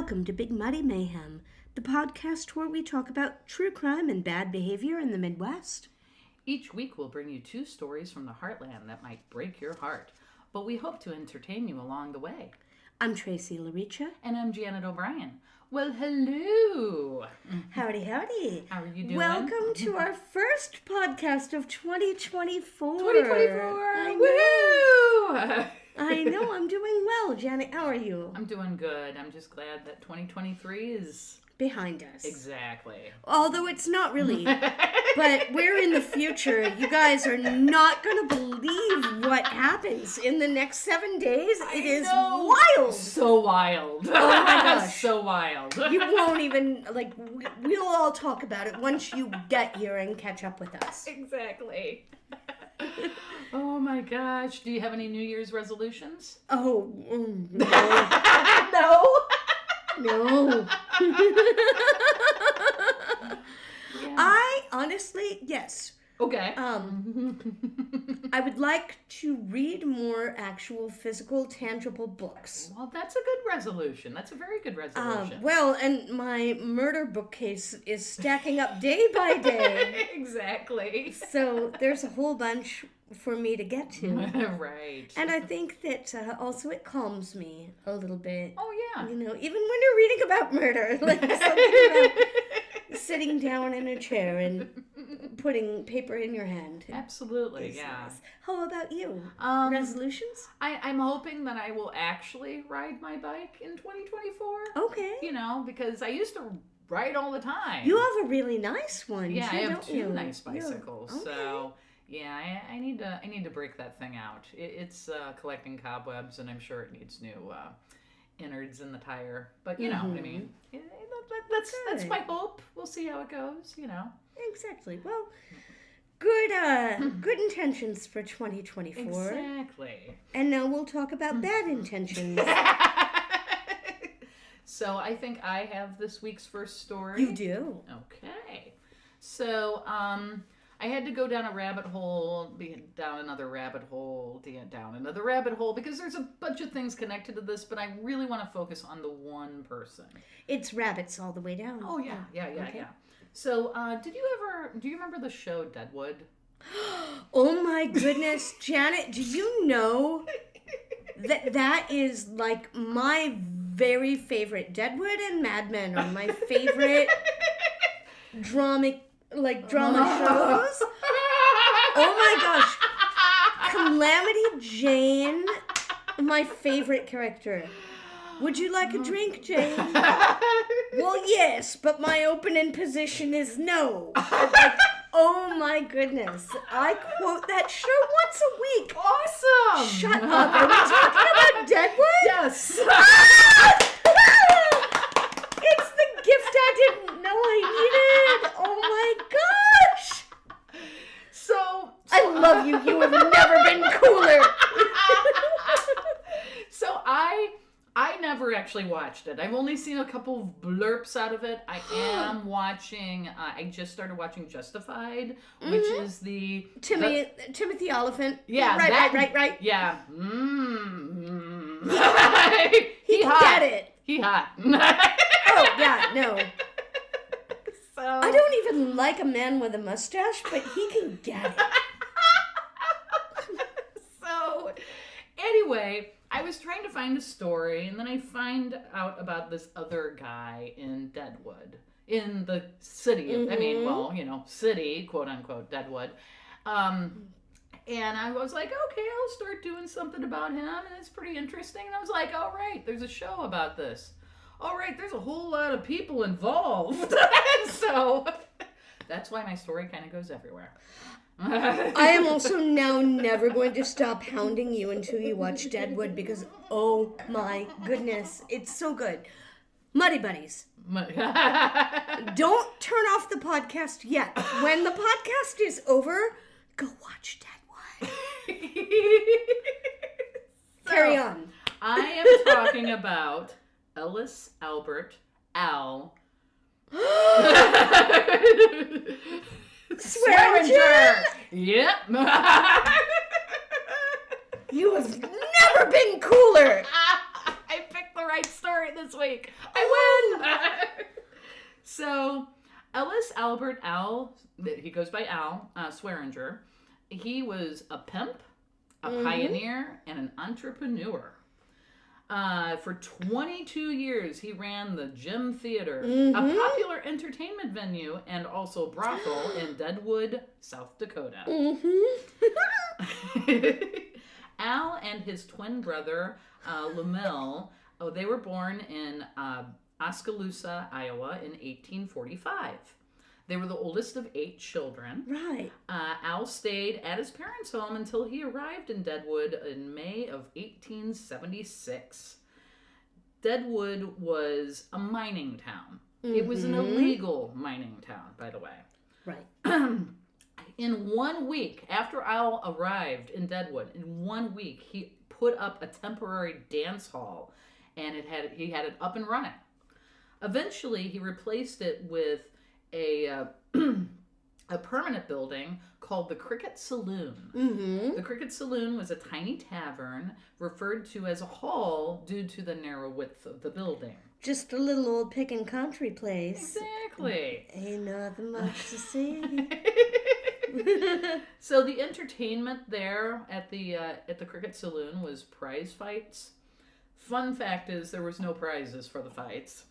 Welcome to Big Muddy Mayhem, the podcast where we talk about true crime and bad behavior in the Midwest. Each week we'll bring you 2 stories from the heartland that might break your heart, but we hope to entertain you along the way. I'm Tracey Laricha. And I'm Janet O'Brien. Well, hello. Howdy, howdy. How are you doing? Welcome to our first podcast of 2024. 2024! Woo! I know, I'm doing well. Janet, how are you? I'm doing good. I'm just glad that 2023 is behind us. Exactly. Although it's not really. But we're in the future. You guys are not going to believe what happens in the next 7 days. It is wild. So wild. Oh my gosh. So wild. You won't even, we'll all talk about it once you get here and catch up with us. Exactly. Oh my gosh. Do you have any New Year's resolutions? Oh, no. No? No. Yeah. I honestly, yes. Okay. I would like to read more actual physical, tangible books. Well, that's a good resolution. That's a very good resolution. And my murder bookcase is stacking up day by day. Exactly. So there's a whole bunch for me to get to. Right. And I think that also it calms me a little bit. Oh, yeah. You know, even when you're reading about murder, like something about sitting down in a chair and putting paper in your hand. Absolutely, yeah. Nice. How about you? Resolutions? I'm hoping that I will actually ride my bike in 2024. Okay. You know, because I used to ride all the time. You have a really nice one. Yeah, too, I have don't 2 you? nice bicycles. Okay. So, yeah, I need to break that thing out. It's collecting cobwebs, and I'm sure it needs new innards in the tire. But you know what I mean. That's my hope. We'll see how it goes. You know. Exactly. Well, good intentions for 2024. Exactly. And now we'll talk about bad intentions. So I think I have this week's first story. You do. Okay. So I had to go down a rabbit hole, down another rabbit hole, down another rabbit hole, because there's a bunch of things connected to this, but I really want to focus on the one person. It's rabbits all the way down. Oh, yeah. Okay. Yeah. So, do you remember the show Deadwood? Oh my goodness, Janet, do you know that is like my very favorite? Deadwood and Mad Men are my favorite drama shows. Oh my gosh. Calamity Jane, my favorite character. Would you like a drink, Jane? Well, yes, but my opening position is no. Oh my goodness. I quote that show once a week. Awesome! Shut up. Are we talking about Deadwood? Yes. It's the gift I didn't know I needed. Oh my gosh. So I love you. You have never been cooler. So I never actually watched it. I've only seen a couple of blurps out of it. I am watching, I just started watching Justified, which is the... Timothy Oliphant. Yeah. Right. Yeah. He can get it. He hot. Oh, yeah, no. So... I don't even like a man with a mustache, but he can get it. So, anyway... I was trying to find a story, and then I find out about this other guy in Deadwood, in the city. Mm-hmm. I mean, well, city, quote unquote, Deadwood. And I was like, okay, I'll start doing something about him, and it's pretty interesting. And I was like, all right, there's a show about this. All right, there's a whole lot of people involved. So that's why my story kind of goes everywhere. I am also now never going to stop hounding you until you watch Deadwood because, oh my goodness, it's so good. Muddy Buddies, don't turn off the podcast yet. When the podcast is over, go watch Deadwood. Carry on. I am talking about Ellis Albert Al Swearengen. Yep. You have never been cooler. I picked the right story this week. I win! So, Ellis Albert Al, he goes by Al, Swearengen. He was a pimp, a pioneer, and an entrepreneur. For 22 years, he ran the Gym Theater, a popular entertainment venue and also brothel in Deadwood, South Dakota. Al and his twin brother, Lamel, they were born in Oskaloosa, Iowa in 1845. They were the oldest of 8 children. Right. Al stayed at his parents' home until he arrived in Deadwood in May of 1876. Deadwood was a mining town. It was an illegal mining town, by the way. Right. In 1 week, after Al arrived in Deadwood, in 1 week, he put up a temporary dance hall, and he had it up and running. Eventually, he replaced it with a permanent building called the Cricket Saloon. The Cricket Saloon was a tiny tavern referred to as a hall due to the narrow width of the building. Just a little old pickin' country place. Exactly. Ain't nothing much to see. So the entertainment there at the Cricket Saloon was prize fights. Fun fact is there was no prizes for the fights.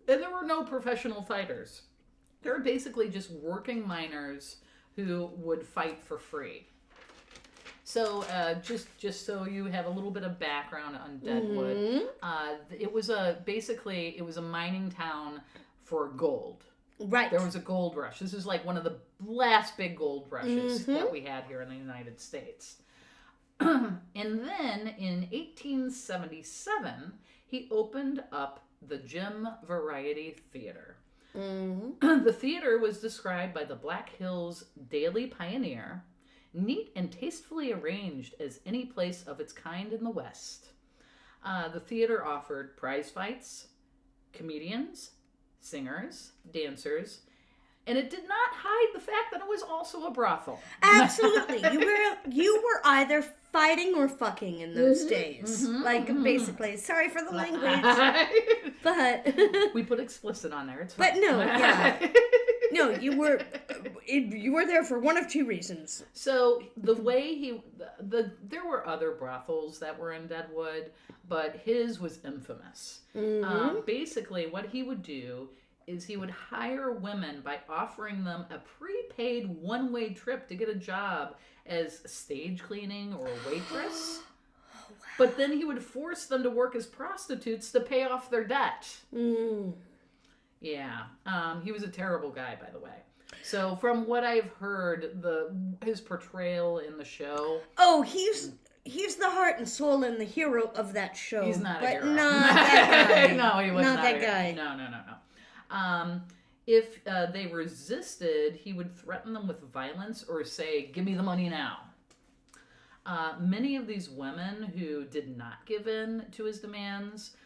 And there were no professional fighters. They were basically just working miners who would fight for free. So just so you have a little bit of background on Deadwood, it was a mining town for gold. Right. There was a gold rush. This is like one of the last big gold rushes that we had here in the United States. And then in 1877, he opened up the Gym Variety Theater. The theater was described by the Black Hills Daily Pioneer, neat and tastefully arranged as any place of its kind in the West. The theater offered prize fights, comedians, singers, dancers, and it did not hide the fact that it was also a brothel. Absolutely. You were either fighting or fucking in those days. Basically. Sorry for the language. But we put explicit on there. It's fine. But no, yeah. No, you were there for one of two reasons. So the way there were other brothels that were in Deadwood, but his was infamous. Basically, what he would do is he would hire women by offering them a prepaid one-way trip to get a job as stage cleaning or a waitress. Oh, wow. But then he would force them to work as prostitutes to pay off their debt. Yeah. He was a terrible guy, by the way. So from what I've heard, his portrayal in the show... Oh, he's the heart and soul and the hero of that show. He's not a hero. But not that guy. No, he was not that a guy. No. If they resisted, he would threaten them with violence or say, "Give me the money now." Many of these women who did not give in to his demands,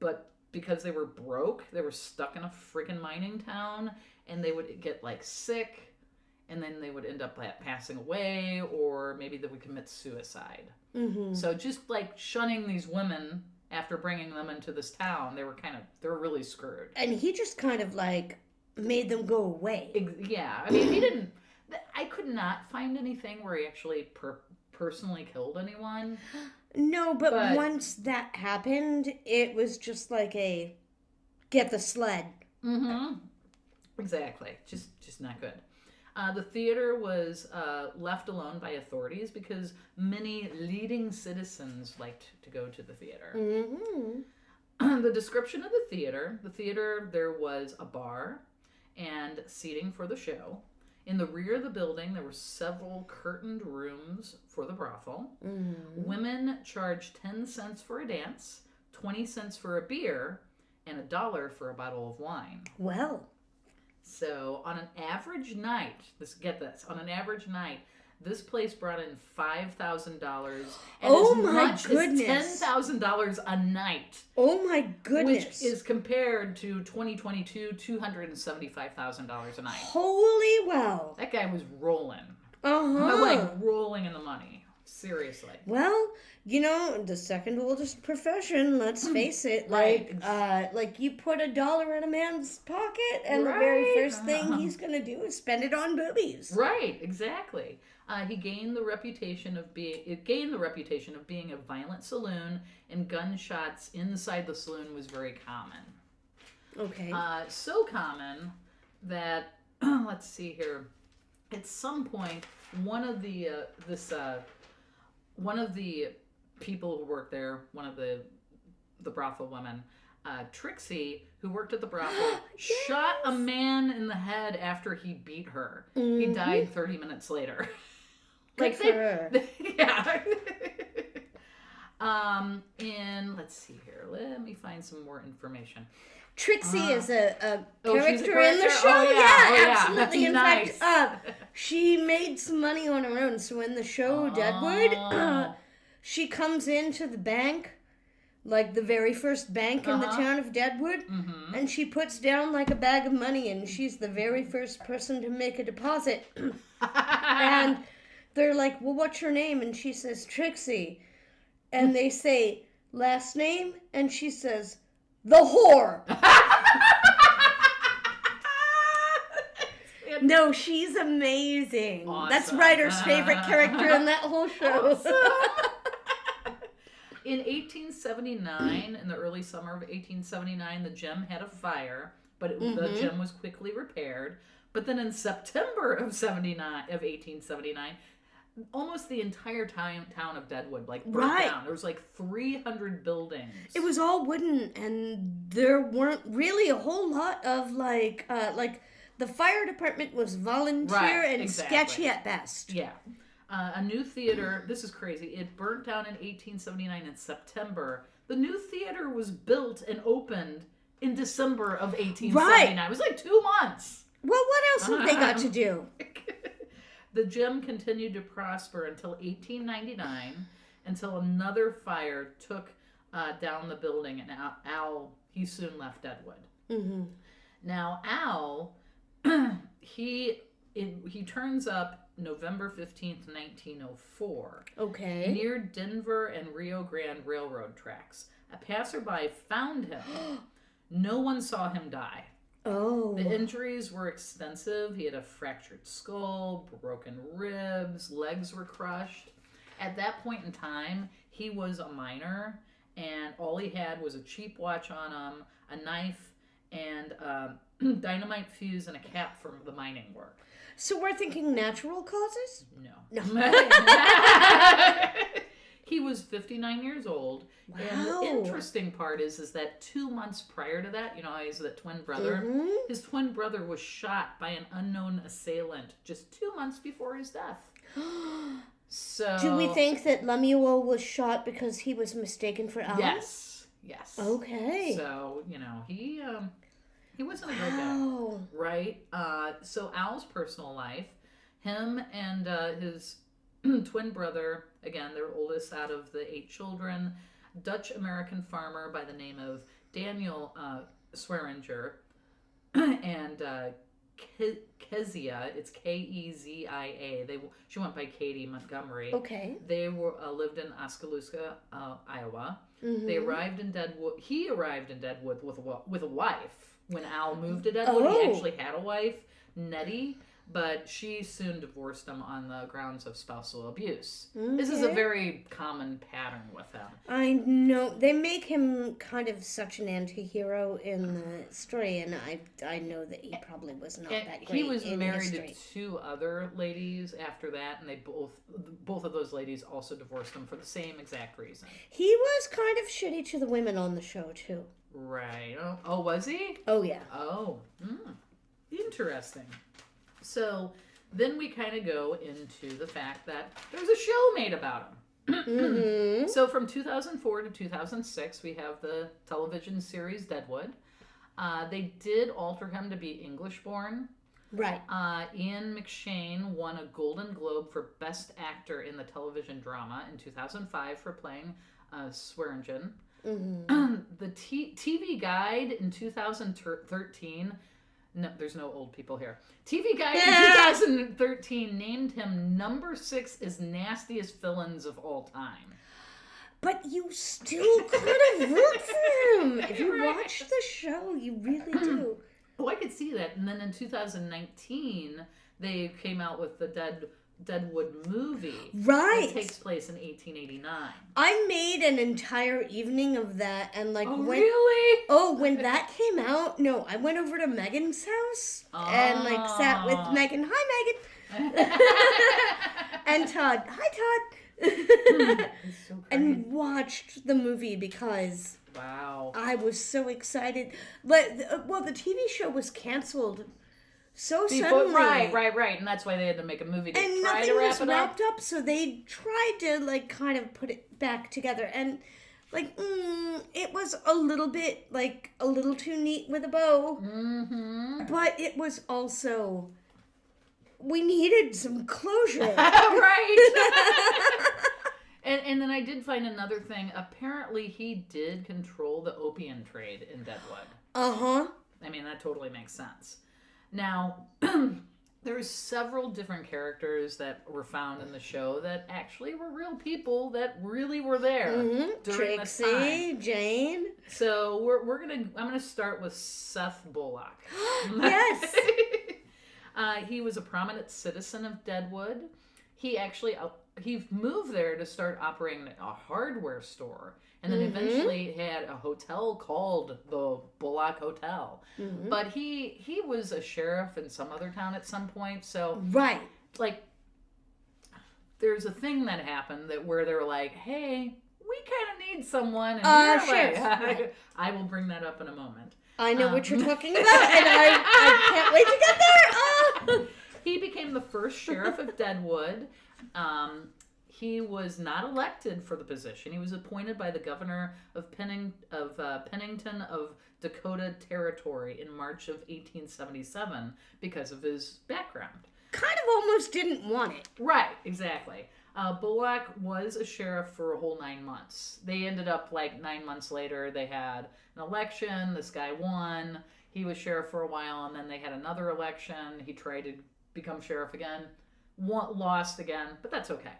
but because they were broke, they were stuck in a freaking mining town, and they would get sick, and then they would end up passing away, or maybe they would commit suicide. So just shunning these women after bringing them into this town, they were really screwed. And he just kind of made them go away. Yeah, I mean, he didn't. I could not find anything where he actually personally killed anyone. No, but once that happened, it was just a get the sled. Exactly. Just not good. The theater was left alone by authorities because many leading citizens liked to go to the theater. The description of the theater, there was a bar and seating for the show. In the rear of the building, there were several curtained rooms for the brothel. Women charged 10 cents for a dance, 20 cents for a beer, and $1 for a bottle of wine. Well... So on an average night, on an average night, this place brought in $5,000 and as much as $10,000 a night. Oh my goodness. Which is compared to 2022, $275,000 a night. Holy wow. That guy was rolling. Rolling in the money. Seriously. Well, the second oldest profession, let's face it. Right. Like you put $1 in a man's pocket, and the very Right. first thing he's going to do is spend it on boobies. Right, exactly. He gained the reputation of being a violent saloon, and gunshots inside the saloon was very common. Okay. So common that let's see here. At some point, one of the people who worked there, one of the brothel women, Trixie, who worked at the brothel, Yes. shot a man in the head after he beat her. He died 30 minutes later. Good for her. Yeah. And let's see here. Let me find some more information. Trixie is a she's a character in the character? show. Oh, yeah. Absolutely. In Nice. fact, she made some money on her own. So in the show Deadwood, she comes into the bank, like the very first bank in the town of Deadwood, and she puts down like a bag of money, and she's the very first person to make a deposit. And they're like, well, what's your name? And she says, Trixie. And they say, last name? And she says, the whore. No, she's amazing. Awesome. That's writer's favorite character in that whole show. Awesome. In 1879, in the early summer of 1879, the gym had a fire, but the gym was quickly repaired. But then in September of 1879, almost the entire town of Deadwood burnt down. There was 300 buildings. It was all wooden, and there weren't really a whole lot of the fire department was volunteer and sketchy at best. Yeah. A new theater, this is crazy, it burnt down in 1879 in September. The new theater was built and opened in December of 1879. It was 2 months. Well, what else have they got to do? The gym continued to prosper until 1899, until another fire took down the building, and Al, he soon left Deadwood. Mm-hmm. Now, Al, he turns up November 15th, 1904. Okay. Near Denver and Rio Grande Railroad tracks. A passerby found him. No one saw him die. Oh. The injuries were extensive. He had a fractured skull, broken ribs, legs were crushed. At that point in time, he was a minor, and all he had was a cheap watch on him, a knife, and a dynamite fuse and a cap from the mining work. So we're thinking natural causes? No. He was 59 years old. Wow. And the interesting part is that 2 months prior to that, he's the twin brother. Mm-hmm. His twin brother was shot by an unknown assailant just 2 months before his death. So, do we think that Lemuel was shot because he was mistaken for Al? Yes. Okay. So, he wasn't a good guy, right? So Al's personal life, him and his twin brother, again, they're oldest out of the 8 children, Dutch-American farmer by the name of Daniel Swearengen, and Kezia, it's Kezia. She went by Katie Montgomery. Okay. They lived in Oskaloosa, Iowa. Mm-hmm. They arrived in Deadwood. He arrived in Deadwood with a wife. When Al moved to Deadwood, he actually had a wife, Nettie, but she soon divorced him on the grounds of spousal abuse. Okay. This is a very common pattern with him. I know. They make him kind of such an anti-hero in the story, and I know that he probably was not that great. He was married to 2 other ladies after that, and they both of those ladies also divorced him for the same exact reason. He was kind of shitty to the women on the show, too. Right. Oh, was he? Oh, yeah. Oh, interesting. So then we kind of go into the fact that there's a show made about him. Mm-hmm. So from 2004 to 2006, we have the television series Deadwood. They did alter him to be English-born. Right. Ian McShane won a Golden Globe for Best Actor in the Television Drama in 2005 for playing Swearengen. Mm-hmm. The TV Guide in 2013 No, there's no old people here. TV Guide in 2013 named him number 6 as nastiest villains of all time. But you still kind of root for him. If you watch the show, you really do. Oh, I could see that. And then in 2019, they came out with the Deadwood movie. Right. It takes place in 1889. I made an entire evening of that, and like really? Oh, when that came out, no, I went over to Megan's house and like sat with Megan. Hi, Megan. And Todd. Hi, Todd. So and watched the movie because wow, I was so excited. But the TV show was canceled so suddenly. Right, and that's why they had to make a movie to and try nothing to wrap was it wrapped up. So they tried to like kind of put it back together, and like it was a little bit like a little too neat with a bow. Mm-hmm. But it was also. We needed some closure. Right. And then I did find another thing. Apparently, he did control the opium trade in Deadwood. Uh-huh. I mean, that totally makes sense. Now, there's several different characters that were found in the show that actually were real people that really were there during this time. Tracey, Jane. So I'm gonna start with Seth Bullock. Yes. He was a prominent citizen of Deadwood. He actually he moved there to start operating a hardware store, and then eventually had a hotel called the Bullock Hotel. But he was a sheriff in some other town at some point. So like there's a thing that happened where they were like, hey, we kind of need someone. And Sheriff. I will bring that up in a moment. I know what you're talking about, and I can't wait to get there. He became the first sheriff of Deadwood. He was not elected for the position. He was appointed by the governor of Pennington of Dakota Territory in March of 1877 because of his background. Kind of almost didn't want it. Right, exactly. Bullock was a sheriff for a whole 9 months. They ended up, like, 9 months later, they had an election. This guy won. He was sheriff for a while, and then they had another election. He tried to become sheriff again. Lost again, but that's okay.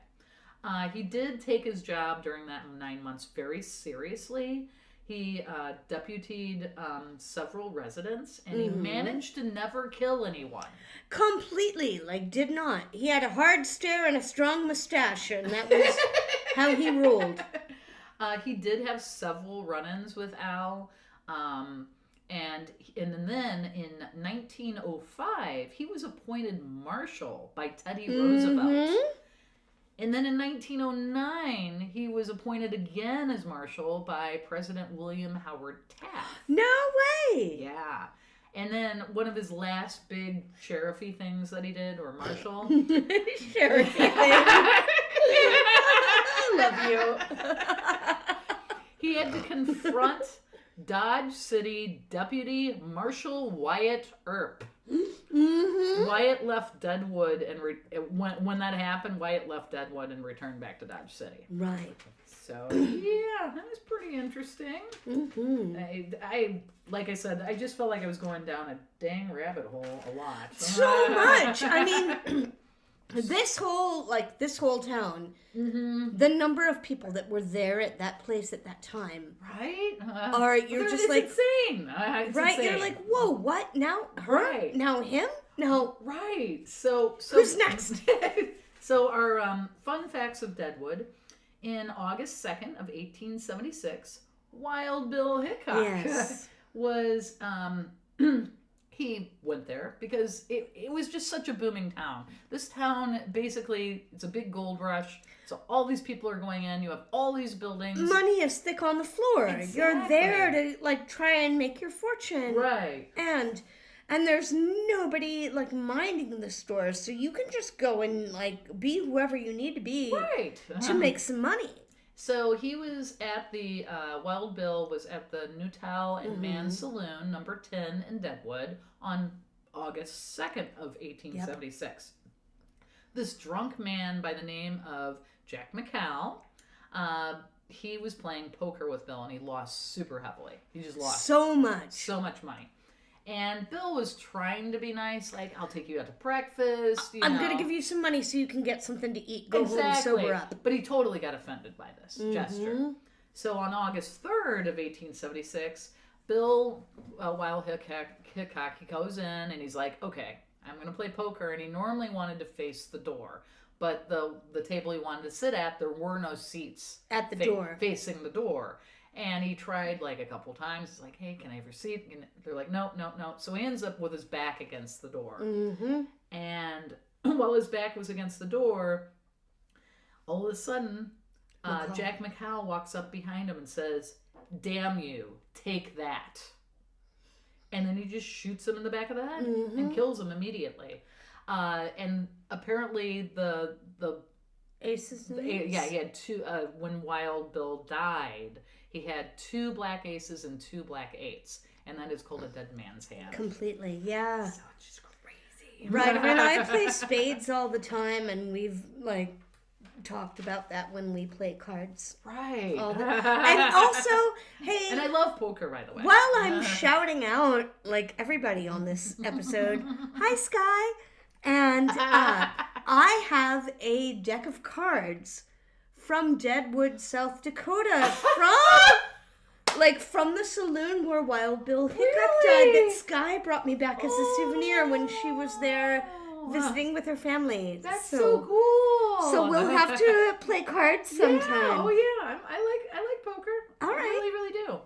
He did take his job during that 9 months very seriously. He deputied several residents, and he managed to never kill anyone. Completely, did not. He had a hard stare and a strong mustache, and that was how he ruled. He did have several run-ins with Al, and then in 1905, he was appointed marshal by Teddy Roosevelt. And then in 1909, he was appointed again as marshal by President William Howard Taft. No way! Yeah. And then one of his last big sheriffy things that he did, or marshal. Sheriffy thing. I love you. He had to confront Dodge City Deputy Marshal Wyatt Earp. Wyatt left Deadwood, and when that happened, Wyatt left Deadwood and returned back to Dodge City. Right. So yeah, that was pretty interesting. I like I said, I just felt like I was going down a dang rabbit hole a lot. So much. I mean, this whole town, the number of people that were there at that place at that time, right? You're just like insane, right? Insane. You're like, whoa, what now? Her? Right. Now him? No. Right. So who's next? So our fun facts of Deadwood. In August 2nd of 1876, Wild Bill Hickok was he went there because it was just such a booming town. This town, basically, it's a big gold rush. So all these people are going in. You have all these buildings. Money is thick on the floor. Exactly. You're there to try and make your fortune. Right. And there's nobody minding the store, so you can just go and be whoever you need to be to make some money. So he was at the Wild Bill was at the Newtown and Man Saloon, number 10 in Deadwood, on August 2nd of 1876. Yep. This drunk man by the name of Jack McCall, he was playing poker with Bill, and he lost super heavily. He just lost so much money. And Bill was trying to be nice, like, I'll take you out to breakfast. I'm going to give you some money so you can get something to eat. Go home, sober up. But he totally got offended by this gesture. So on August 3rd of 1876, Bill, Wild Hickok, he goes in and he's like, okay, I'm going to play poker. And he normally wanted to face the door. But the table he wanted to sit at, there were no seats at the door facing the door. And he tried like a couple times. He's like, hey, can I have your seat? And they're like, no. So he ends up with his back against the door. And while his back was against the door, all of a sudden, Jack McCall walks up behind him and says, damn you, take that. And then he just shoots him in the back of the head and kills him immediately. And apparently the aces. He had two. When Wild Bill died, he had 2 black aces and 2 black 8s, and that is called a dead man's hand. Completely, yeah. So it's just crazy, right? And I play spades all the time, and we've like talked about that when we play cards, right? And also, hey, and I love poker, by the way. While I'm shouting out like everybody on this episode, hi Sky, and I have a deck of cards from Deadwood, South Dakota, from the saloon where Wild Bill Hickok died, that Sky brought me back as a souvenir when she was there visiting with her family. That's so cool. So we'll have to play cards sometime. Yeah. Oh yeah, I like poker. All right. I really do.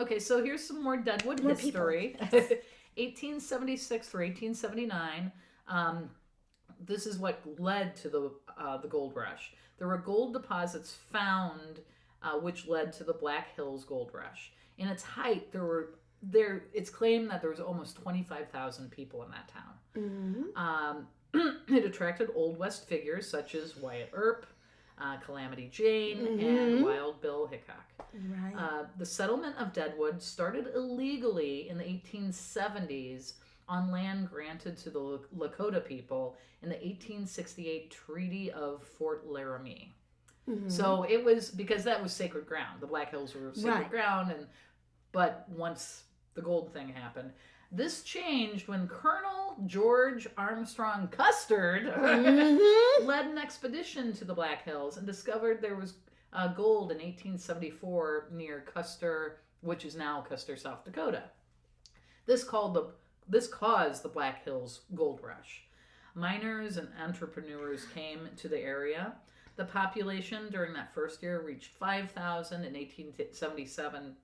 Okay, so here's some more Deadwood history. 1876 through 1879. This is what led to the gold rush. There were gold deposits found, which led to the Black Hills Gold Rush. In its height, it's claimed that there was almost 25,000 people in that town. It attracted Old West figures such as Wyatt Earp, Calamity Jane, and Wild Bill Hickok. Right. The settlement of Deadwood started illegally in the 1870s on land granted to the Lakota people in the 1868 Treaty of Fort Laramie. So it was because that was sacred ground. The Black Hills were sacred ground, but once the gold thing happened, this changed when Colonel George Armstrong Custard led an expedition to the Black Hills and discovered there was gold in 1874 near Custer, which is now Custer, South Dakota. This caused the Black Hills Gold Rush. Miners and entrepreneurs came to the area. The population during that first year reached 5,000. In 1877,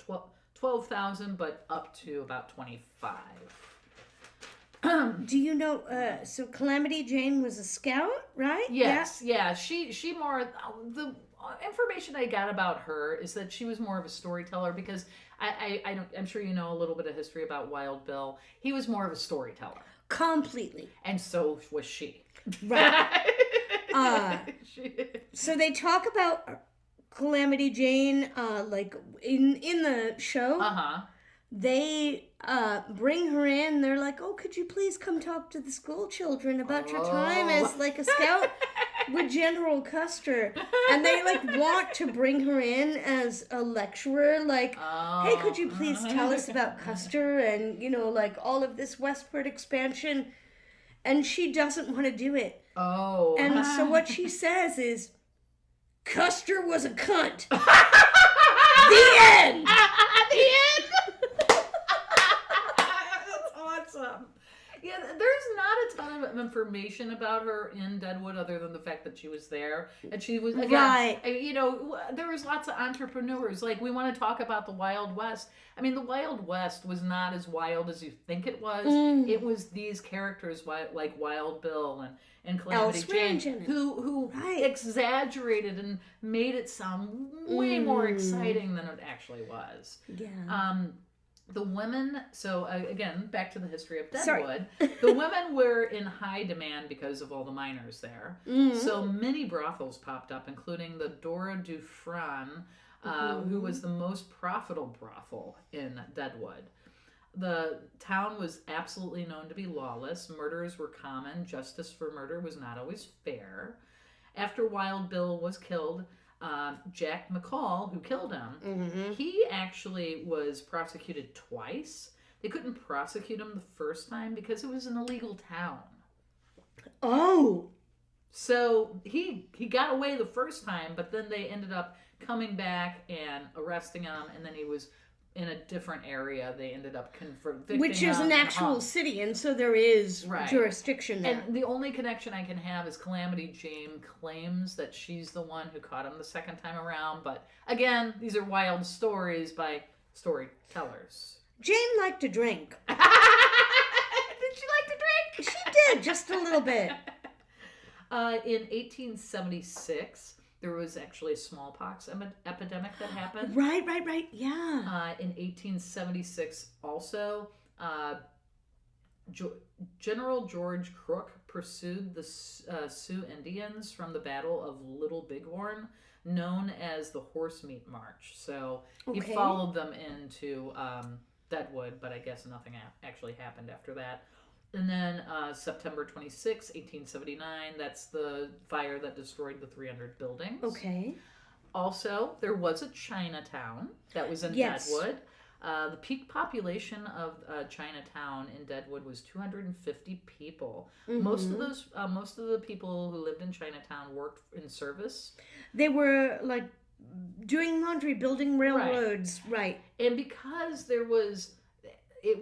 12,000, but up to about 25. Do you know, so Calamity Jane was a scout, right? Yes, yeah. She more, the information I got about her is that she was more of a storyteller because I'm sure you know a little bit of history about Wild Bill. He was more of a storyteller. Completely. And so was she. Right. So they talk about Calamity Jane, like in the show. They bring her in. They're like, "Oh, could you please come talk to the school children about your time as like a scout with General Custer?" And they like want to bring her in as a lecturer. Like, "Hey, could you please tell us about Custer and like all of this westward expansion?" And she doesn't want to do it. Oh. And so what she says is, "Custer was a cunt." The end. The end. That's awesome. Yeah, there's not a ton of information about her in Deadwood other than the fact that she was there. And she was, again, right. There was lots of entrepreneurs. Like, we want to talk about the Wild West. I mean, the Wild West was not as wild as you think it was. It was these characters like Wild Bill and Calamity Jane who exaggerated and made it sound way more exciting than it actually was. Yeah. The women, so again, back to the history of Deadwood, the women were in high demand because of all the miners there. So many brothels popped up, including the Dora Dufresne, who was the most profitable brothel in Deadwood. The town was absolutely known to be lawless. Murders were common. Justice for murder was not always fair. After Wild Bill was killed, Jack McCall, who killed him, he actually was prosecuted twice. they couldn't prosecute him the first time because it was an illegal town. Oh. So he got away the first time, but then they ended up coming back and arresting him, and then he was in a different area. They ended up convicting Which is him an and actual hung. city, and so there is jurisdiction there. And the only connection I can have is Calamity Jane claims that she's the one who caught him the second time around. But again, these are wild stories by storytellers. Jane liked to drink. Did she like to drink? She did, just a little bit. In 1876, there was actually a smallpox epidemic that happened. Right, yeah. In 1876, also, General George Crook pursued the Sioux Indians from the Battle of Little Bighorn, known as the Horsemeat March. So he followed them into Deadwood, but I guess nothing actually happened after that. And then September 26, 1879, that's the fire that destroyed the 300 buildings. Okay. Also, there was a Chinatown that was in Deadwood. The peak population of Chinatown in Deadwood was 250 people. Mm-hmm. Most of the people who lived in Chinatown worked in service. They were like doing laundry, building railroads, right? And because it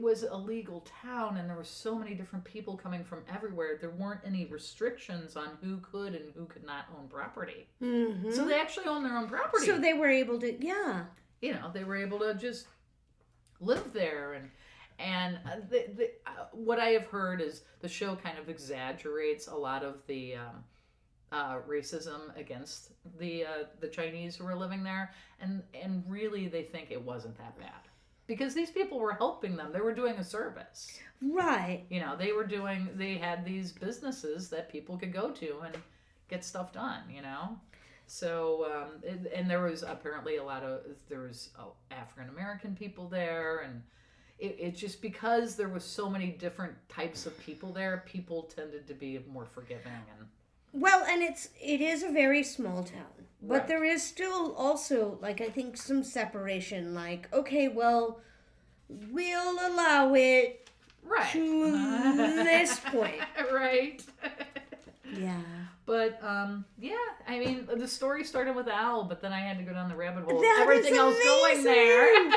was a legal town and there were so many different people coming from everywhere, there weren't any restrictions on who could and who could not own property. Mm-hmm. So they actually owned their own property. So they were able to, they were able to just live there. And what I have heard is the show kind of exaggerates a lot of the racism against the Chinese who were living there. And really they think it wasn't that bad. Because these people were helping them. They were doing a service. Right. They had these businesses that people could go to and get stuff done, So, and there was apparently there was African-American people there. And it just, because there was so many different types of people there, people tended to be more forgiving. Well, and it is a very small town. But there is still also, I think some separation. Okay, well, we'll allow it to this point. Right. Yeah. But, I mean, the story started with Al, but then I had to go down the rabbit hole. That everything is else going there.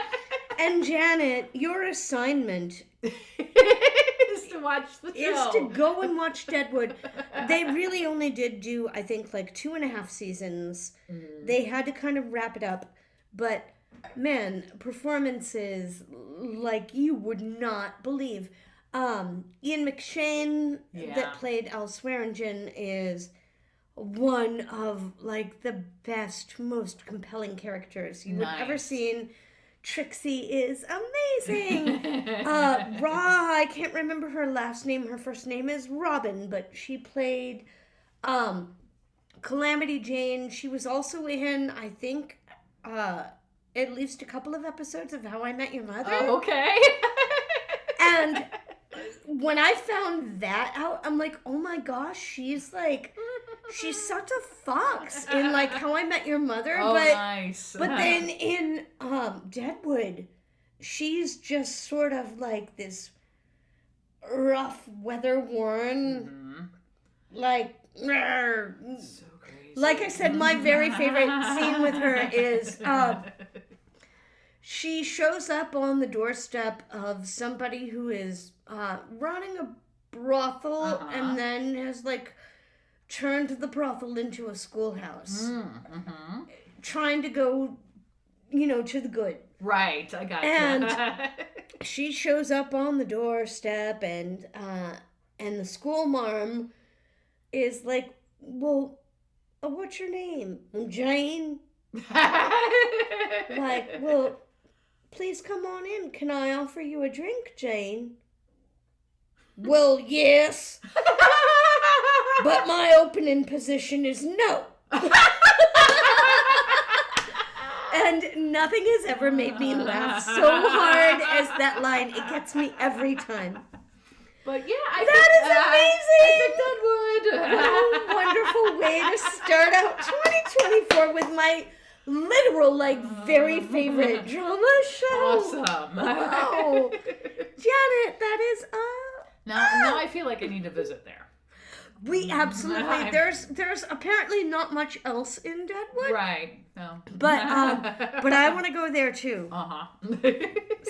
And Janet, your assignment is to watch the show. Is to go and watch Deadwood. They really only did do, I think, 2.5 seasons. Mm. They had to kind of wrap it up. But, man, performances like you would not believe. Ian McShane, that played Al Swearengen, is one of, the best, most compelling characters you would ever seen. Trixie is amazing. I can't remember her last name. Her first name is Robin, but she played Calamity Jane. She was also in, I think, at least a couple of episodes of How I Met Your Mother. Oh, okay. And when I found that out, I'm like, oh my gosh, she's such a fox in How I Met Your Mother. Oh, nice. But then in Deadwood, she's just sort of this rough, weather-worn, so crazy. Like I said, my very favorite scene with her is she shows up on the doorstep of somebody who is running a brothel and then has turned the brothel into a schoolhouse. Trying to go, to the good. Right, I got And she shows up on the doorstep and the school marm is like, well, what's your name? Jane? Well, please come on in. Can I offer you a drink, Jane? Well, yes. But my opening position is no. And nothing has ever made me laugh so hard as that line. It gets me every time. But yeah, that is amazing. I think Deadwood. What a wonderful way to start out 2024 with my literal, like, very favorite drama show. Awesome. Wow. Janet, that is Now I feel like I need to visit there. We absolutely, there's apparently not much else in Deadwood. Right. No. But I want to go there too. Uh-huh.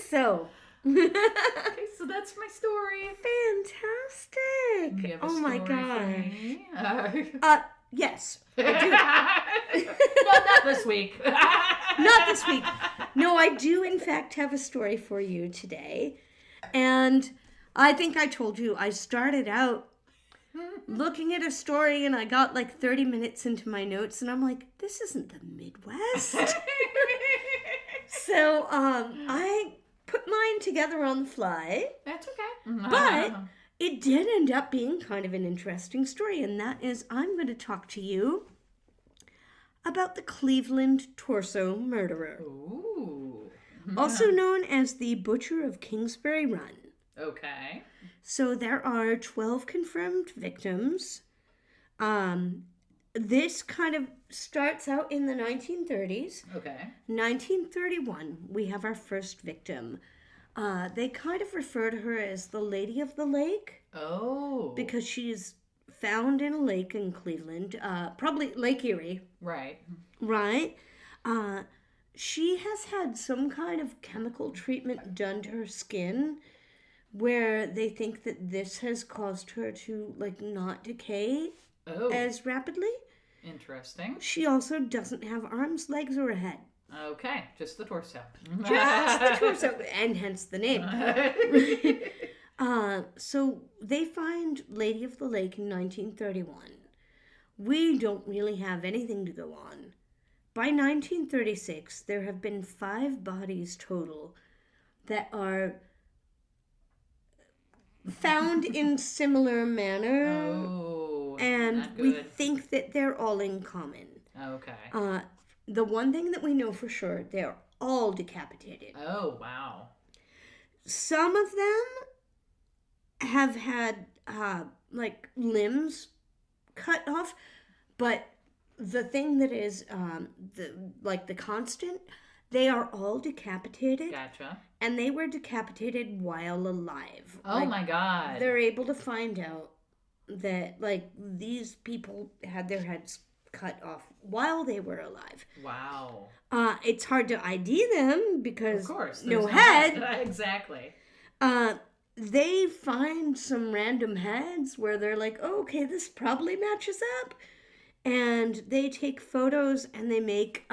So. Okay, so that's my story. Fantastic. You have a Oh my story gosh. for me? Yes, I No, not this week. do. Not this week. No, I do in fact have a story for you today. And I think I told you I started out looking at a story and I got like 30 minutes into my notes and I'm like, this isn't the Midwest. So I put mine together on the fly. That's okay. But it did end up being kind of an interesting story, and that is I'm going to talk to you about the Cleveland torso murderer. Ooh. Also known as the Butcher of Kingsbury Run. Okay. So there are 12 confirmed victims. This kind of starts out in the 1930s. Okay. 1931, we have our first victim. They kind of refer to her as the Lady of the Lake. Oh. Because she's found in a lake in Cleveland, probably Lake Erie. Right. Right? She has had some kind of chemical treatment done to her skin where they think that this has caused her to, like, not decay as rapidly. Interesting. She also doesn't have arms, legs, or a head. Okay, just the torso. Just the torso, and hence the name. So they find Lady of the Lake in 1931. We don't really have anything to go on. By 1936, there have been 5 bodies total that are found in similar manner. Oh, and not we good. think that they're all in common. Okay. The one thing that we know for sure, they're all decapitated. Oh, wow. Some of them have had, like, limbs cut off, but the thing that is, the constant, they are all decapitated. Gotcha. And they were decapitated while alive. Oh, my God. They're able to find out that, like, these people had their heads cut off while they were alive. Wow. It's hard to ID them because Of course. no there's head. Exactly. They find some random heads where they're like, oh, okay, this probably matches up. And they take photos and they make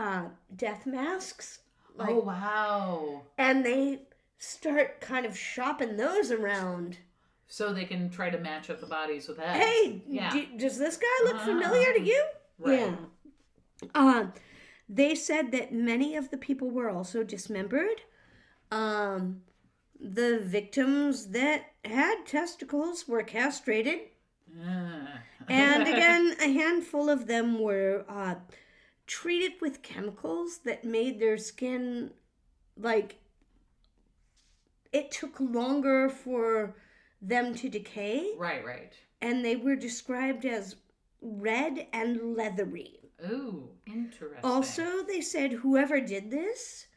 death masks. Like, oh, wow. and they start kind of shopping those around. So they can try to match up the bodies with heads. Hey, yeah. Does this guy look familiar to you? Right. Yeah. They said that many of the people were also dismembered. The victims that had testicles were castrated. And again, a handful of them were treated with chemicals that made their skin, like, it took longer for them to decay. Right, right. And they were described as red and leathery. Ooh, interesting. Also, they said whoever did this,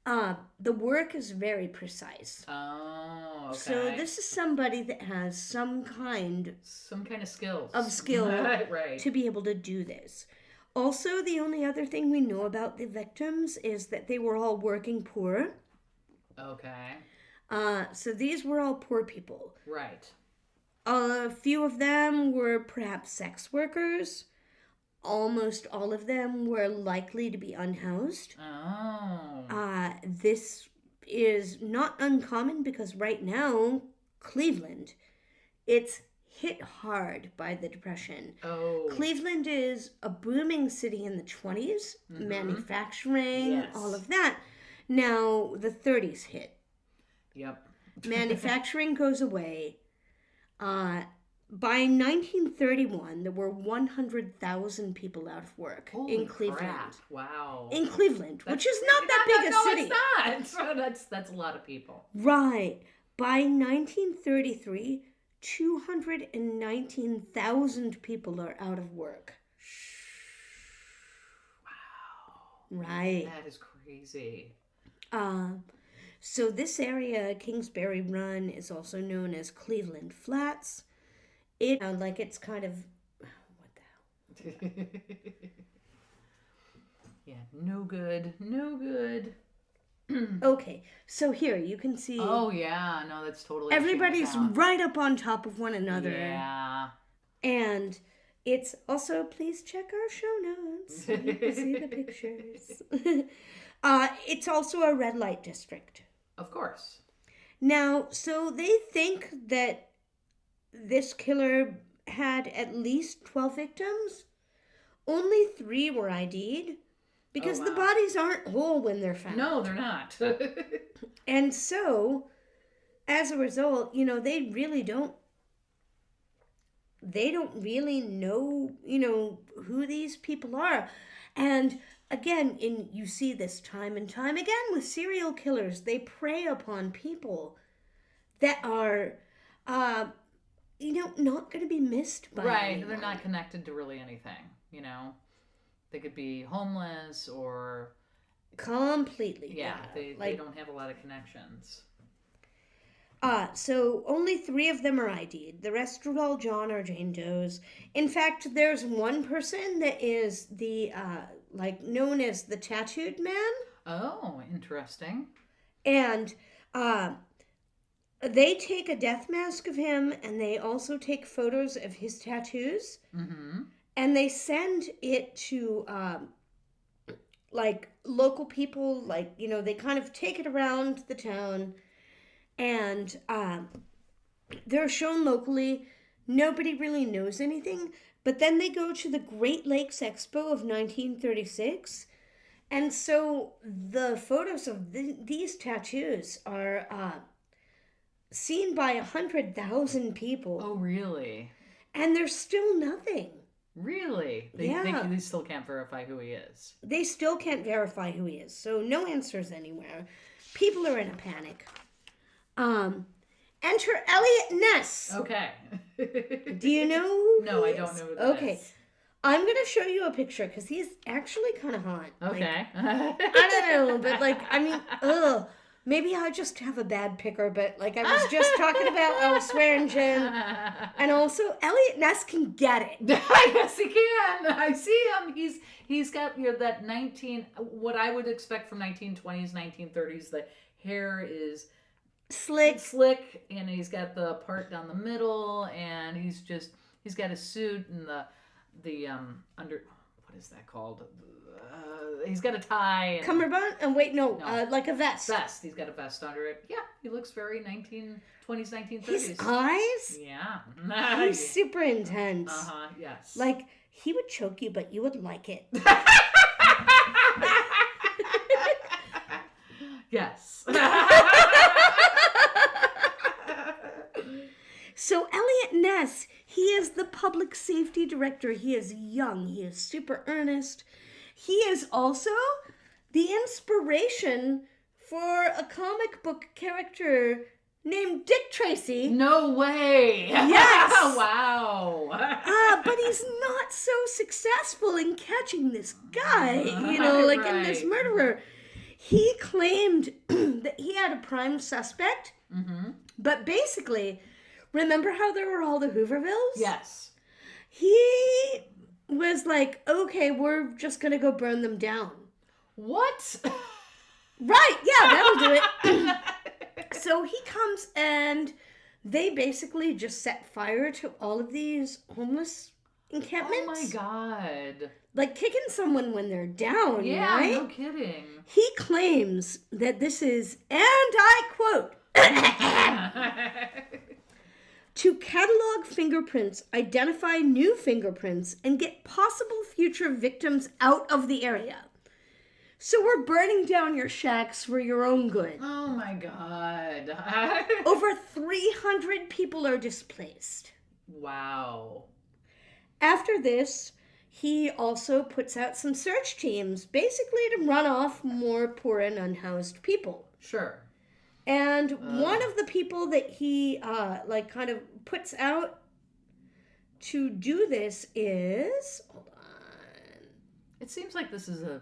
the work is very precise. Oh, okay. So this is somebody that has some kind of skills. Of skill right. to be able to do this. Also, the only other thing we know about the victims is that they were all working poor. Okay. So these were all poor people. Right. A few of them were perhaps sex workers. Almost all of them were likely to be unhoused. Oh. This is not uncommon because right now, Cleveland, it's hit hard by the Depression. Oh. Cleveland is a booming city in the 20s, manufacturing, Yes. all of that. Now, the 30s hit. Yep. Manufacturing goes away. By 1931, there were 100,000 people out of work Holy in Cleveland. crap. Wow. In Cleveland, which is not that big a city. No, it's not. That's a lot of people. Right. By 1933, 219,000 people are out of work. Wow. Right. That is crazy. So this area, Kingsbury Run, is also known as Cleveland Flats. It like it's kind of what the hell? Yeah, no good. No good. Okay, so here you can see. Oh yeah, no, that's totally. Everybody's right up on top of one another. Yeah. And it's also, please check our show notes so you can see the pictures. It's also a red light district. Of course. Now, so they think that this killer had at least 12 victims. Only 3 were ID'd because the bodies aren't whole when they're found. No, they're not. And so, as a result, they don't really know, who these people are. And again, you see this time and time again with serial killers. They prey upon people that are, not going to be missed by right. anyone. They're not connected to really anything, They could be homeless or... Completely. Yeah, they don't have a lot of connections. So only 3 of them are ID'd. The rest are all John or Jane Does. In fact, there's one person that is the, known as the Tattooed Man. Oh, interesting. And they take a death mask of him, and they also take photos of his tattoos. Mm-hmm. And they send it to, local people. They kind of take it around the town. And they're shown locally. Nobody really knows anything. But then they go to the Great Lakes Expo of 1936. And so the photos of these tattoos are seen by 100,000 people. Oh, really? And there's still nothing. Really? They still can't verify who he is. They still can't verify who he is. So no answers anywhere. People are in a panic. Enter Elliot Ness. Okay. Do you know who No, he I don't is? know who that is. Okay. I'm going to show you a picture because he's actually kind of hot. Okay. I don't know, but maybe I just have a bad picker, but I was just talking about Swearengen, and also Elliot Ness can get it. Yes, he can. I see him. He's got that what I would expect from 1920s, 1930s. The hair is slick, and he's got the part down the middle, and he's got a suit and the under, what is that called? He's got a tie. And, Cummerbund? And wait, no, like a vest. Vest. He's got a vest under it. Yeah, he looks very 1920s, 1930s. His eyes? Yeah. He's super intense. Uh-huh, yes. He would choke you, but you would like it. Yes. So Elliot Ness, he is the public safety director. He is young. He is super earnest. He is also the inspiration for a comic book character named Dick Tracy. No way. Yes. Wow. But he's not so successful in catching this guy, in this murderer. He claimed that he had a prime suspect, but basically, remember how there were all the Hoovervilles? Yes. He was like, okay, we're just going to go burn them down. What? Right, yeah, that'll do it. So he comes and they basically just set fire to all of these homeless encampments. Oh my God. Like kicking someone when they're down, yeah, right? No kidding. He claims that this is, and I quote, to catalog fingerprints, identify new fingerprints, and get possible future victims out of the area. So we're burning down your shacks for your own good. Oh my God. Over 300 people are displaced. Wow. After this, he also puts out some search teams, basically to run off more poor and unhoused people. Sure. And one of the people that he kind of puts out to do this is, hold on. It seems like this is a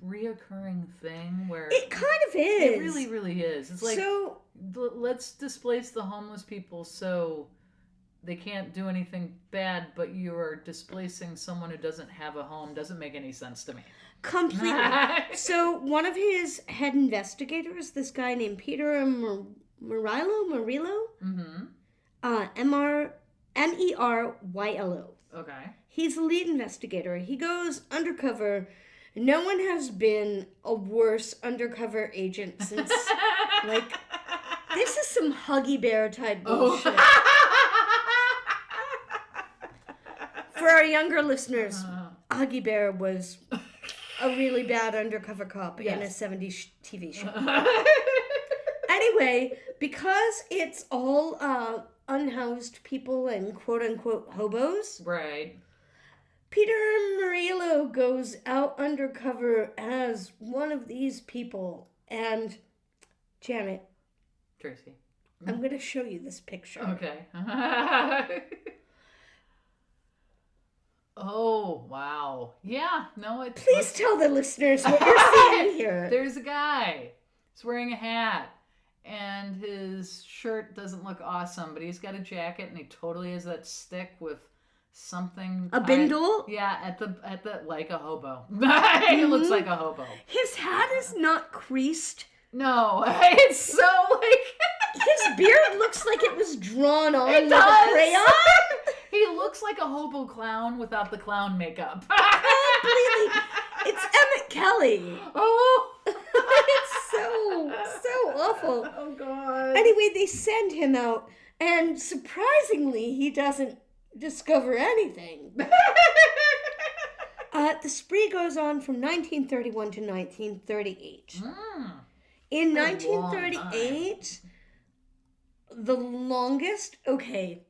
reoccurring thing where It kind of is. it really, really is. It's like, so let's displace the homeless people so they can't do anything bad, but you're displacing someone who doesn't have a home. Doesn't make any sense to me. completely. So one of his head investigators, this guy named Peter Murillo, MerYlo. Okay. He's the lead investigator. He goes undercover. No one has been a worse undercover agent since, like, this is some Huggy Bear type bullshit. For our younger listeners, Huggy Bear was a really bad undercover cop in a 70s TV show. Anyway, because it's all unhoused people and quote-unquote hobos, Right. Peter Murillo goes out undercover as one of these people. And, Janet, Tracey. I'm going to show you this picture. Okay. Oh, wow. Yeah, no, it's... Please tell the listeners what you're seeing here. There's a guy. He's wearing a hat. And his shirt doesn't look awesome, but he's got a jacket and he totally has that stick with something. A bindle? Yeah, at the like a hobo. He looks like a hobo. His hat is not creased. No, it's so like... His beard looks like it was drawn on It with does. a crayon. He looks like a hobo clown without the clown makeup. Completely. It's Emmett Kelly. Oh. It's so awful. Oh, God. Anyway, they send him out, and surprisingly, he doesn't discover anything. The spree goes on from 1931 to 1938. In 1938, the longest... Okay,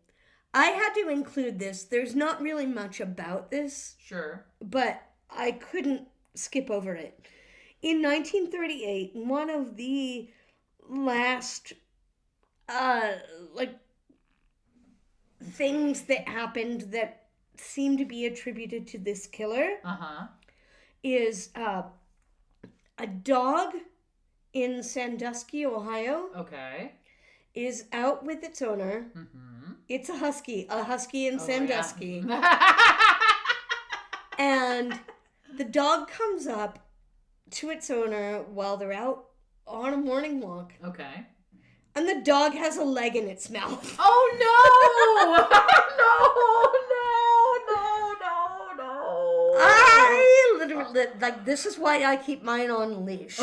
I had to include this. There's not really much about this. Sure. But I couldn't skip over it. In 1938, one of the last, things that happened that seem to be attributed to this killer is a dog in Sandusky, Ohio. Okay. Is out with its owner. It's a husky in Sandusky. Yeah. And the dog comes up to its owner while they're out on a morning walk. Okay. And the dog has a leg in its mouth. Oh, no! No. I literally, like, this is why I keep mine on leash.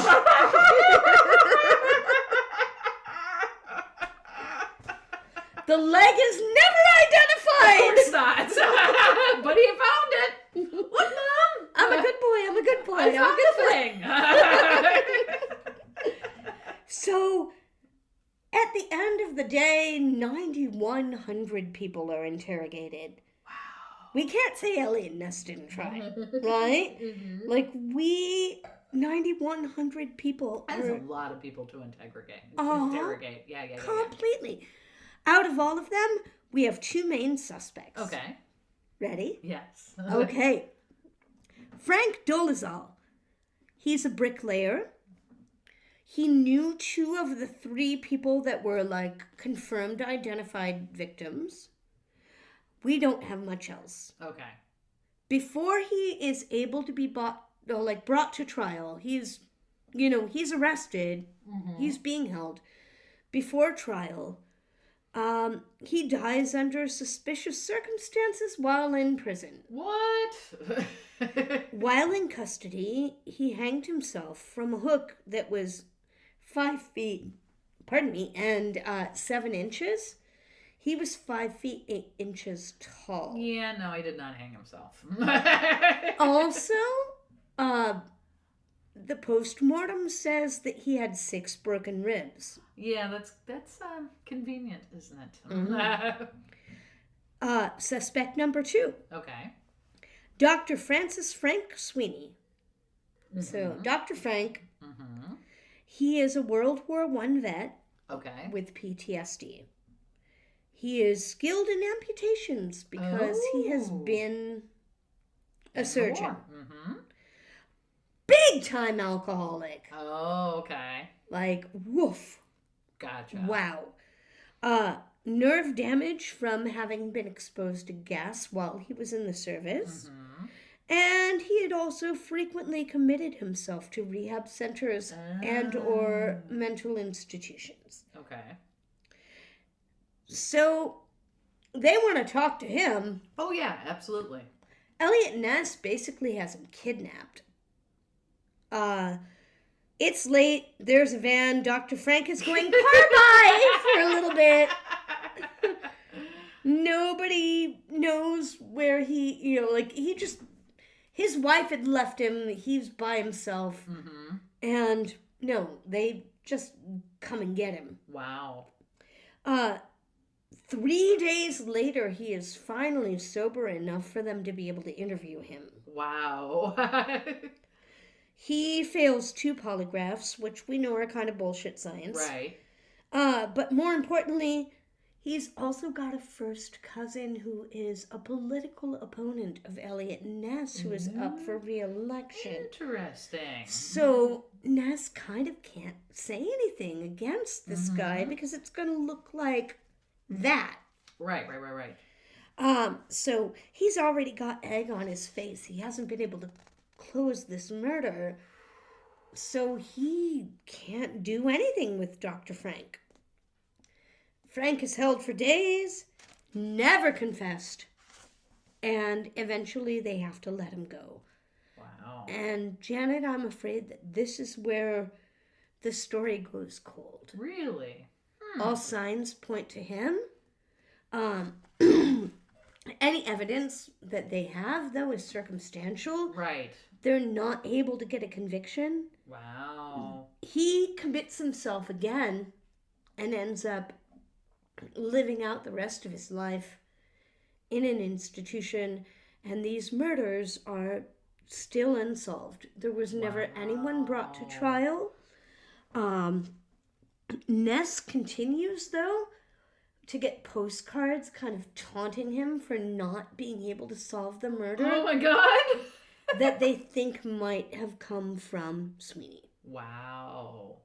The leg is never identified. Of course not. But he found it. Look, Mom. I'm a good boy. I found the thing. So, at the end of the day, 9,100 people are interrogated. Wow. We can't say Elliot Ness didn't try, right? Like, 9,100 people. That's a lot of people to interrogate. Yeah. Completely. Out of all of them, we have two main suspects. Okay. Ready? Yes. Okay. Frank Dolezal. He's a bricklayer. He knew two of the three people that were, confirmed identified victims. We don't have much else. Okay. Before he is able to be brought to trial, he's arrested. He's being held. Before trial, he dies under suspicious circumstances while in prison. What? While in custody, he hanged himself from a hook that was 5 feet, and 7 inches. He was 5 feet 8 inches tall. Yeah, no, he did not hang himself. Also, the postmortem says that he had 6 broken ribs. Yeah, that's convenient, isn't it? Suspect number 2. Okay. Dr. Francis Frank Sweeney. So, Dr. Frank, he is a World War I vet with PTSD. He is skilled in amputations because he has been a surgeon. Big big time alcoholic. Oh, okay. Like, woof. Gotcha. Wow. Nerve damage from having been exposed to gas while he was in the service. Mm-hmm. And he had also frequently committed himself to rehab centers and or mental institutions. Okay. So they want to talk to him. Oh, yeah, absolutely. Elliot Ness basically has him kidnapped. It's late. There's a van. Dr. Frank is going car-by for a little bit. Nobody knows where he, his wife had left him. He's by himself. Mm-hmm. And no, they just come and get him. Wow. 3 days later, he is finally sober enough for them to be able to interview him. Wow. He fails 2 polygraphs, which we know are kind of bullshit science. Right. But more importantly, he's also got a first cousin who is a political opponent of Elliot Ness, who is up for re-election. Interesting. So Ness kind of can't say anything against this guy because it's going to look like that. Right. So he's already got egg on his face. He hasn't been able to close this murder. So he can't do anything with Dr. Frank. Frank is held for days, never confessed, and eventually they have to let him go. Wow. And Janet, I'm afraid that this is where the story goes cold. Really? All signs point to him. Any evidence that they have, though, is circumstantial. Right. They're not able to get a conviction. Wow. He commits himself again and ends up living out the rest of his life in an institution, and these murders are still unsolved. There was never anyone brought to trial. Ness continues, though, to get postcards kind of taunting him for not being able to solve the murder. Oh my God! that they think might have come from Sweeney. Wow.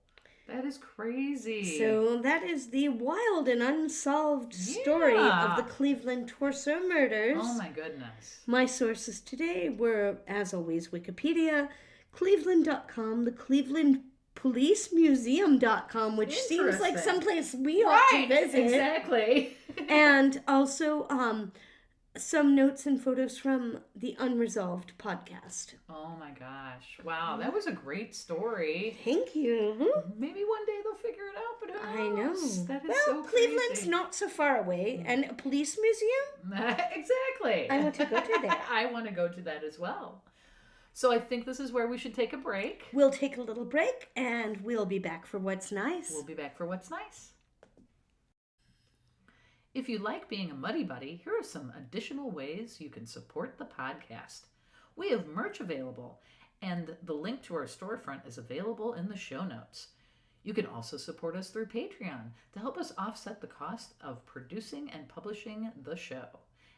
That is crazy. So that is the wild and unsolved story of the Cleveland torso murders. Oh my goodness. My sources today were, as always, Wikipedia, Cleveland.com, the Cleveland Police Museum.com, which seems like someplace we ought to visit. Exactly. And also some notes and photos from the Unresolved podcast. Oh my gosh. Wow, that was a great story. Thank you. Maybe one day they'll figure it out, but I know. That is well, Cleveland's not so far away. And a police museum? Exactly. I want to go to that. I want to go to that as well. So I think this is where we should take a break. We'll take a little break, and we'll be back for What's Nice. We'll be back for What's Nice. If you like being a Muddy Buddy, here are some additional ways you can support the podcast. We have merch available, and the link to our storefront is available in the show notes. You can also support us through Patreon to help us offset the cost of producing and publishing the show.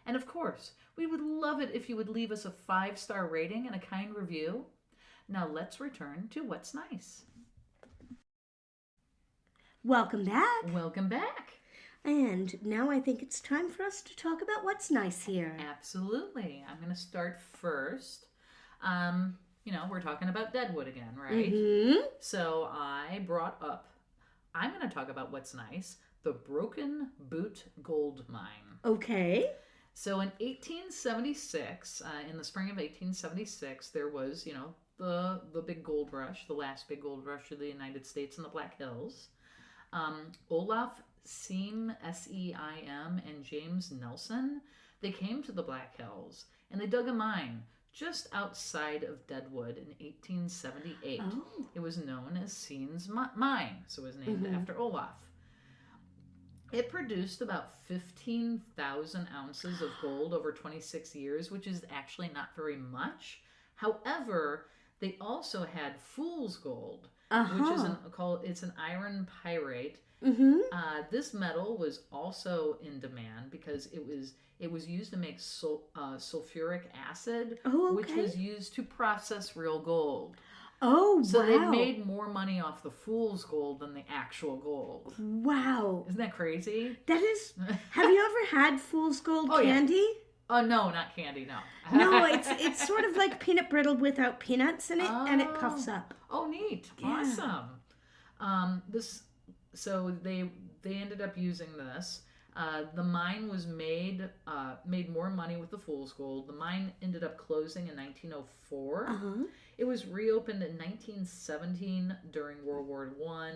And of course, we would love it if you would leave us a 5-star rating and a kind review. Now let's return to What's Nice. Welcome back. Welcome back. And now I think it's time for us to talk about what's nice here. Absolutely. I'm going to start first. We're talking about Deadwood again, right? Mm-hmm. So I'm going to talk about what's nice, the Broken Boot Gold Mine. Okay. So in 1876, in the spring of 1876, there was, the big gold rush, the last big gold rush of the United States in the Black Hills. Olaf Seim, S-E-I-M, and James Nelson, they came to the Black Hills, and they dug a mine just outside of Deadwood in 1878. Oh. It was known as Seim's Mine, so it was named after Olaf. It produced about 15,000 ounces of gold over 26 years, which is actually not very much. However, they also had fool's gold, which is it's an iron pyrite. Mm-hmm. This metal was also in demand because it was used to make sulfuric acid, which was used to process real gold. Oh, So wow. they made more money off the fool's gold than the actual gold. Wow. Isn't that crazy? That is... Have you ever had fool's gold candy? Yeah. Oh, no, not candy, no. No, it's sort of like peanut brittle without peanuts in it, and it puffs up. Oh, neat. Yeah. Awesome. So they ended up using this. The mine was made more money with the fool's gold. The mine ended up closing in 1904. Uh-huh. It was reopened in 1917 during World War I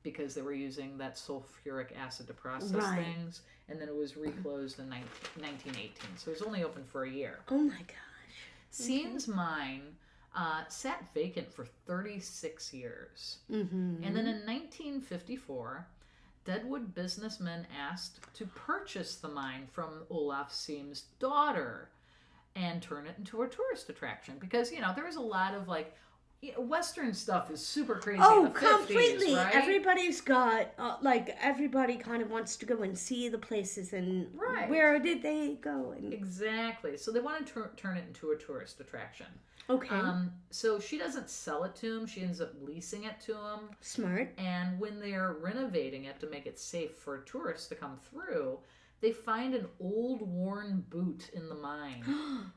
because they were using that sulfuric acid to process things, and then it was reclosed in 1918. So it was only open for a year. Oh my gosh. Scene's mine sat vacant for 36 years. Mm-hmm. And then in 1954, Deadwood businessmen asked to purchase the mine from Olaf Seam's daughter and turn it into a tourist attraction. Because, there was a lot of, Western stuff is super crazy in the 50s, completely. right? Everybody's got, everybody kind of wants to go and see the places and where did they go? And... Exactly. So they want to turn it into a tourist attraction. Okay. So she doesn't sell it to him. She ends up leasing it to him. Smart. And when they're renovating it to make it safe for tourists to come through, they find an old worn boot in the mine.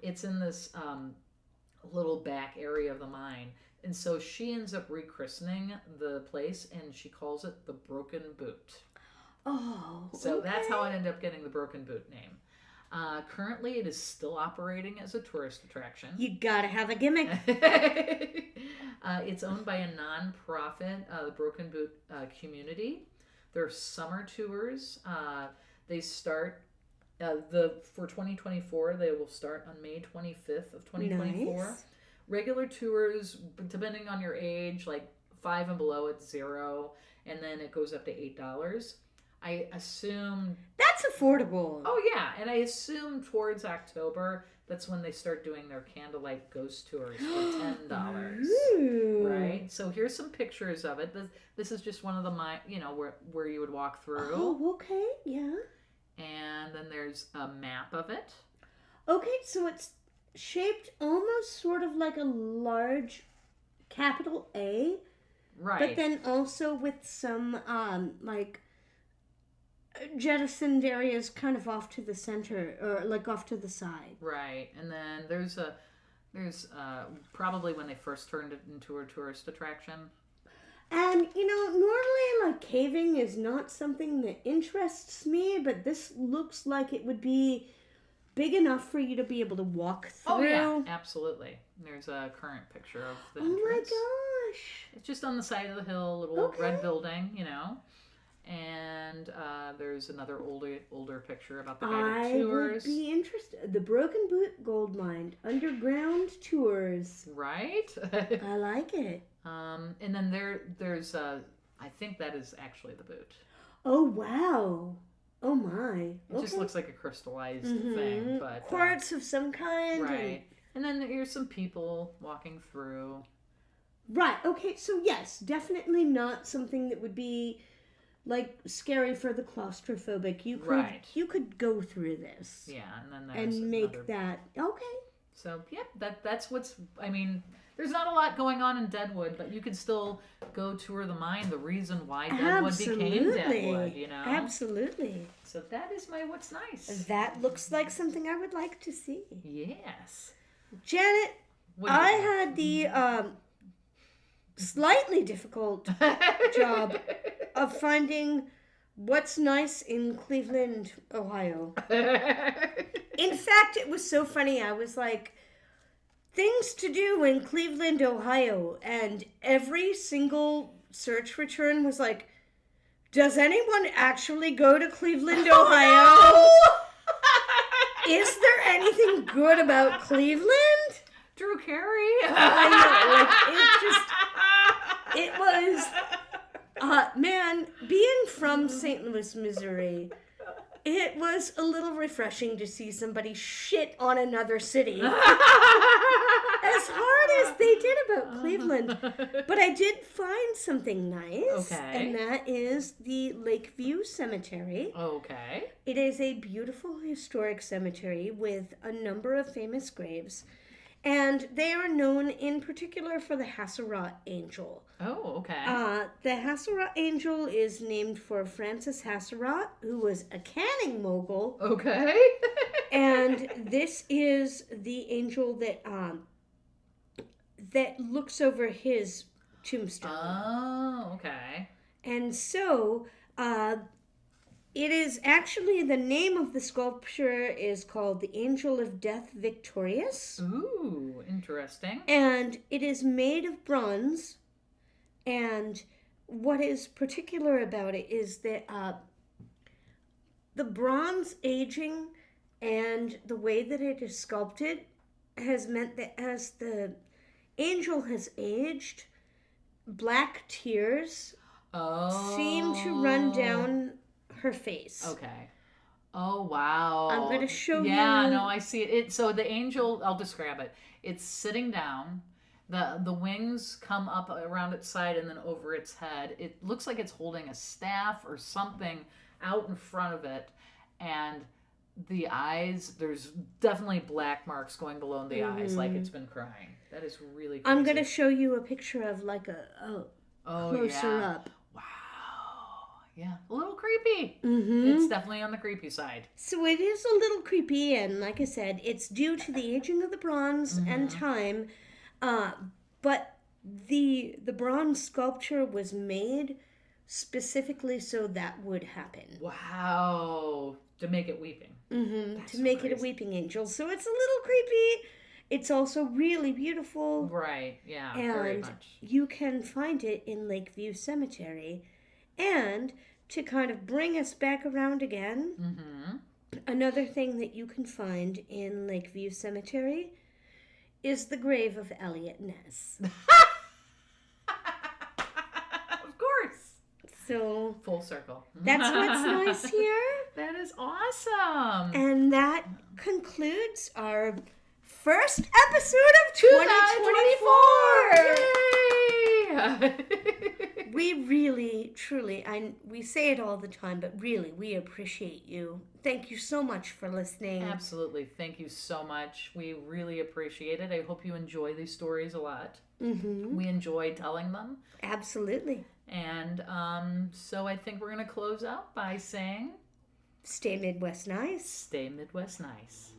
It's in this little back area of the mine. And so she ends up rechristening the place, and she calls it the Broken Boot. Oh, so that's how it ended up getting the Broken Boot name. Currently, it is still operating as a tourist attraction. You gotta have a gimmick. It's owned by a non-profit, the Broken Boot community. There are summer tours. They start for 2024. They will start on May 25th of 2024. Nice. Regular tours, depending on your age, like 5 and below, it's $0, and then it goes up to $8. I assume that's affordable. Oh yeah, and I assume towards October that's when they start doing their candlelight ghost tours for $10. Ooh. Right? So here's some pictures of it. This is just one of the where you would walk through. Oh, okay, yeah. And then there's a map of it. Okay, so it's shaped almost sort of like a large capital A. Right. But then also with some jettisoned areas kind of off to the center or off to the side. Right. And then there's probably when they first turned it into a tourist attraction. And normally caving is not something that interests me, but this looks like it would be big enough for you to be able to walk through. Oh yeah, absolutely. There's a current picture of the entrance. Oh my gosh. It's just on the side of the hill, little red building, And there's another older picture about the guided tours. I would be interested. The Broken Boot Gold Mine Underground Tours. Right? I like it. And then there's I think that is actually the boot. Oh wow. Oh my. It just looks like a crystallized thing, but quartz of some kind. Right. And then here's some people walking through. Right. Okay. So yes, definitely not something that would be scary for the claustrophobic. You could go through this. Yeah, and then there's and make that okay. So yeah, that's what's. I mean, there's not a lot going on in Deadwood, but you can still go tour the mine. The reason why Deadwood became Deadwood, Absolutely. So that is my what's nice. That looks like something I would like to see. Yes. Janet, I had the slightly difficult job of finding what's nice in Cleveland, Ohio. In fact, it was so funny. I was like, things to do in Cleveland, Ohio. And every single search return was like, does anyone actually go to Cleveland, Ohio? No! Is there anything good about Cleveland? Drew Carey. I know. It was, man, being from St. Louis, Missouri, it was a little refreshing to see somebody shit on another city. As hard as they did about Cleveland. But I did find something nice. Okay. And that is the Lakeview Cemetery. Okay. It is a beautiful historic cemetery with a number of famous graves. And they are known in particular for the Hasselrod angel. Oh, okay. The Hasselrod angel is named for Francis Hasselrod, who was a canning mogul. Okay. And this is the angel that looks over his tombstone. Oh, okay. And so, it is actually, the name of the sculpture is called the Angel of Death Victorious. Ooh, interesting. And it is made of bronze. And what is particular about it is that the bronze aging and the way that it is sculpted has meant that as the angel has aged, black tears seem to run down her face. Okay. Oh, wow. I'm going to show you. Yeah, no, I see it. So the angel, I'll describe it. It's sitting down. The wings come up around its side and then over its head. It looks like it's holding a staff or something out in front of it. And the eyes, there's definitely black marks going below the eyes, like it's been crying. That is really crazy. I'm going to show you a picture of like a closer up. Wow. Yeah, a little creepy. Mm-hmm. It's definitely on the creepy side. So it is a little creepy, and like I said, it's due to the aging of the bronze and time. But the bronze sculpture was made specifically so that would happen. Wow. To make it weeping. Mm-hmm. To so make crazy. it a weeping angel. So it's a little creepy. It's also really beautiful. Right, yeah, And very much. you can find it in Lakeview Cemetery. And to kind of bring us back around again, another thing that you can find in Lakeview Cemetery is the grave of Elliot Ness. Of course. So Full circle. that's what's nice here. That is awesome. And that concludes our first episode of 2024. 2024! Yay! We really, truly, we say it all the time, but really, we appreciate you. Thank you so much for listening. Absolutely. Thank you so much. We really appreciate it. I hope you enjoy these stories a lot. Mm-hmm. We enjoy telling them. Absolutely. And so I think we're going to close out by saying, Stay Midwest nice. stay Midwest nice.